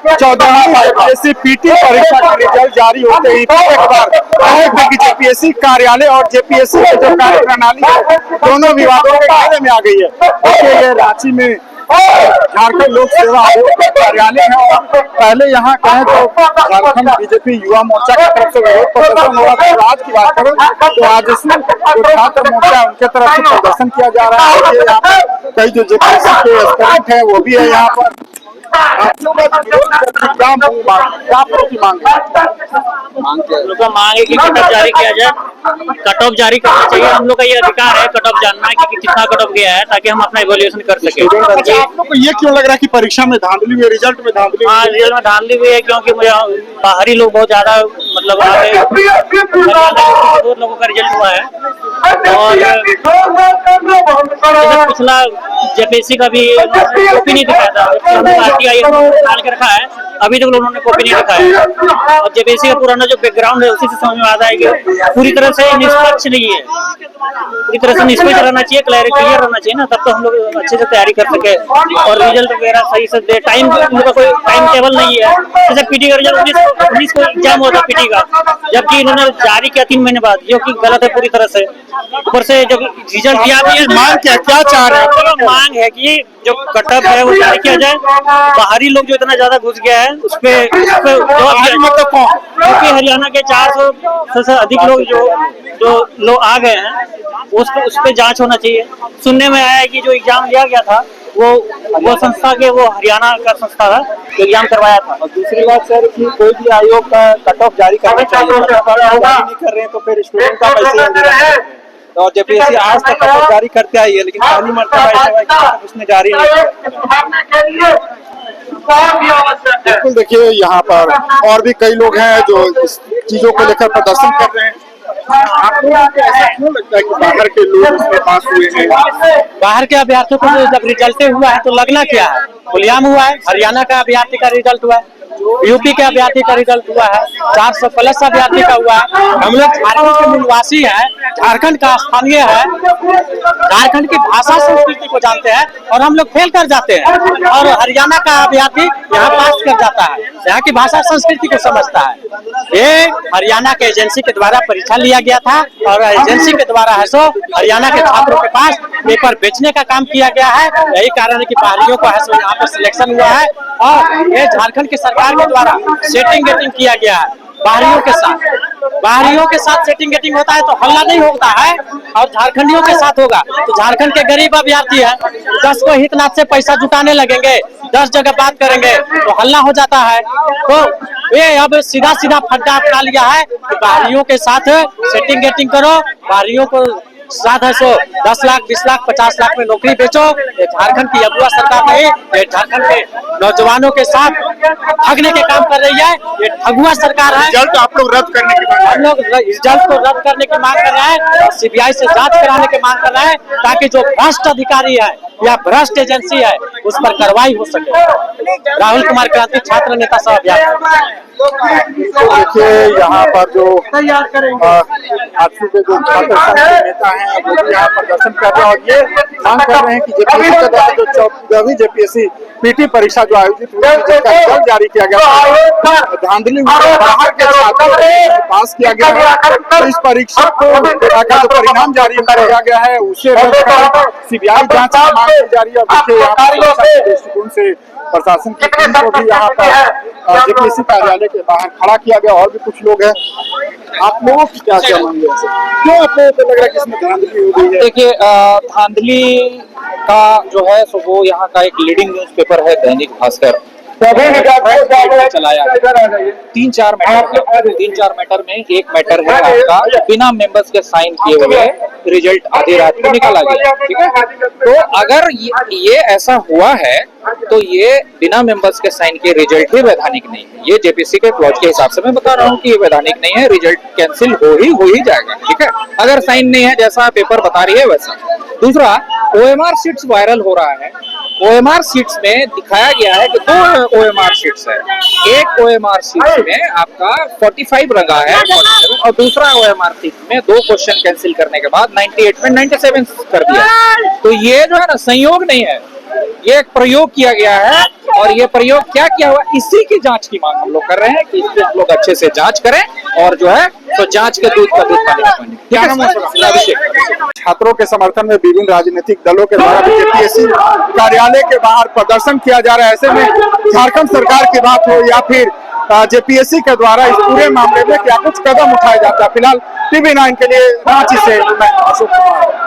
14वीं JPSC PT परीक्षा का result जारी होते ही एक बार जेपीएससी कार्यालय और जेपीएससी की जो कार्य प्रणाली है दोनों विभागों के घेरे में आ गई है। देखिए ये रांची में झारखंड लोक सेवा आयोग का कार्यालय है और पहले यहाँ कहें तो झारखंड बीजेपी युवा मोर्चा की तरफ से विरोध प्रदर्शन हुआ था। आज की बात करें तो आज जो छात्र मोर्चा उनके तरफ से प्रदर्शन किया जा रहा है। यहाँ पर कई जो जेपीएससी के एस्पिरेंट है वो भी है यहाँ पर। क्या मांग है कि कट ऑफ जारी किया जाए, कट ऑफ जारी करना चाहिए। हम लोग का ये अधिकार है कट ऑफ जानना कि कितना कट ऑफ गया है ताकि हम अपना इवैल्यूएशन कर सके। आप लोग को ये क्यों लग रहा है कि परीक्षा में धांधली हुई, रिजल्ट में धांधली? हाँ, रिजल्ट में धांधली हुई है क्योंकि मुझे बाहरी लोग बहुत ज्यादा मतलब दो लोगों का रिजल्ट हुआ है और पिछला जेपीएससी का भी कॉपी नहीं दिखाया था, आरटीआई निकाल के रखा है, अभी तक उन्होंने कॉपी नहीं दिखाया है। और जेपीएससी का पुराना जो बैकग्राउंड है उसी से समझ में आता है कि पूरी तरह से निष्पक्ष नहीं है, पूरी तरह से निष्पक्ष रहना चाहिए, क्लियर रहना चाहिए ना, तब तो हम लोग अच्छे से तैयारी कर सके और रिजल्ट वगैरह सही से दे। टाइम उनका कोई टाइम टेबल नहीं है। जैसे पीटी का रिजल्ट 19 को एग्जाम होता है पीटी का, जबकि इन्होंने जारी किया 3 महीने बाद, जो कि गलत है पूरी तरह से। ऊपर से जब रिजल्ट दिया भी है, मांग क्या चाह रहे हैं? मांग है कि जो कट ऑफ है वो जारी किया जाए। बाहरी लोग जो इतना ज्यादा घुस गया है उस पे मतलब क्योंकि हरियाणा के 400 से अधिक लोग जो लोग आ गए हैं उस पे जांच होना चाहिए। सुनने में आया है कि जो एग्जाम लिया गया था वो संस्था के वो हरियाणा का संस्था था जो एग्जाम करवाया था। और दूसरी बात सर कि कोई भी आयोग का कट ऑफ जारी करना चाहिए, नहीं कर रहे हैं तो फिर स्टूडेंट का पैसे और जेपीएससी आज तक कट ऑफ जारी करते आई है, लेकिन पहली मरतबा उसने जारी नहीं किया। बिल्कुल, देखिए यहाँ पर और भी कई लोग हैं जो इस चीजों को लेकर प्रदर्शन कर रहे हैं। आप लोगों को ऐसा क्यों लगता है कि बाहर के लोग इसमें पास हुए हैं? बाहर के अभ्यर्थियों को जब रिजल्ट हुआ है तो लगना क्या है? खुलेआम हुआ है। हरियाणा का अभ्यर्थी का रिजल्ट हुआ है, यूपी के अभ्यर्थी का रिजल्ट हुआ है, 400 प्लस अभ्यर्थी का हुआ है। हम लोग झारखंड के निवासी है, झारखंड का स्थानीय है, झारखंड की भाषा संस्कृति को जानते हैं और हम लोग फेल कर जाते हैं और हरियाणा का अभ्यर्थी यहाँ पास कर जाता है, यहाँ की भाषा संस्कृति को समझता है। ये हरियाणा के एजेंसी के द्वारा परीक्षा लिया गया था और एजेंसी के द्वारा है सो हरियाणा के छात्रों के पास पेपर बेचने का काम किया गया है। यही कारण है कि बाहरियों को है सो यहाँ पर सिलेक्शन हुआ है और ये झारखंड की सरकार के द्वारा सेटिंग गेटिंग किया गया है। बाहरियों के साथ सेटिंग गेटिंग होता है तो हल्ला नहीं होता है और झारखंडियों के साथ होगा तो झारखंड के गरीब अभ्यर्थी है 10 को हितनाथ से पैसा जुटाने लगेंगे, 10 जगह बात करेंगे तो हल्ला हो जाता है। तो ये अब सीधा फड्डा अपना लिया है कि बाहरियों के साथ सेटिंग गेटिंग करो, बाहरियों को साथ है सो 10 लाख 20 लाख 50 लाख में नौकरी बेचो। ये झारखंड की अगुआ सरकार नहीं, ये झारखंड के नौजवानों के साथ ठगने के काम कर रही है, ये ठगुआ सरकार है। रिजल्ट आप लोग रद्द करने की मांग, हम लोग रिजल्ट को रद्द करने की मांग कर रहे हैं और सीबीआई से जांच कराने की मांग कर रहे हैं ताकि जो भ्रष्ट अधिकारी है या भ्रष्ट एजेंसी है उस पर कार्रवाई हो सके। राहुल कुमार क्रांति छात्र नेता सह अभ्यर्थी। देखिए यहाँ पर जो आजसू के जो छात्र संघ के नेता हैं वो भी यहाँ प्रदर्शन कर रहे हैं और ये मांग कर रहे हैं कि जेपीएससी के द्वारा जो 14वीं जेपीएससी पीटी परीक्षा जो आयोजित हुई जिसका रिजल्ट जारी किया गया धांधली बाहर के छात्रों को पास किया गया है। इस परीक्षा को का जो परिणाम जारी किया गया है उसे सीबीआई जांच की मांग की जा रही है। देखिए यहाँ पर दृष्टिकोण से प्रशासन की टीम को भी यहाँ पर जेपीएससी कार्यालय के बाहर खड़ा किया गया और भी कुछ लोग हैं। आप लोगों की क्या मांग है? क्यों आपको लग रहा है कि इसमें धांधली हो गई है? देखिए धांधली का जो है सो वो यहाँ का एक लीडिंग न्यूज़पेपर है दैनिक भास्कर, चलाया 3-4 मैटर में एक मैटर है आपका बिना मेंबर्स के साइन किए हुए रिजल्ट आधी रात को निकाला गया। ठीक है, तो अगर ये ऐसा हुआ है तो ये बिना मेंबर्स के साइन किए रिजल्ट भी वैधानिक नहीं है। ये जेपीएससी के क्लॉज के हिसाब से मैं बता रहा हूँ कि ये वैधानिक नहीं है, रिजल्ट कैंसिल हो ही जाएगा। ठीक है, अगर साइन नहीं है जैसा पेपर बता रही है वैसा। दूसरा, ओएमआर शीट्स वायरल हो रहा है। ओएमआर शीट्स में दिखाया गया है कि 2 ओएमआर शीट्स है, एक ओएमआर शीट में आपका 45 लगा है 47 और दूसरा ओएमआर शीट में 2 क्वेश्चन कैंसिल करने के बाद 98 में 97 कर दिया। तो ये जो है ना संयोग नहीं है, ये एक प्रयोग किया गया है और ये प्रयोग क्या किया हुआ, इसी की जांच की मांग हम लोग कर रहे हैं कि इसको हम लोग अच्छे से जांच करें और जो है तो जांच के दूध का दूध पानी का पानी। क्या नाम है आपका? अभिषेक। छात्रों के समर्थन में विभिन्न राजनीतिक दलों के द्वारा जेपीएससी कार्यालय के बाहर प्रदर्शन किया जा रहा है। ऐसे में झारखंड सरकार की बात हो या फिर जेपीएससी के द्वारा इस पूरे मामले में क्या कुछ कदम उठाया जाता है। फिलहाल TV9 के लिए रांची से मैं अशोक कुमार।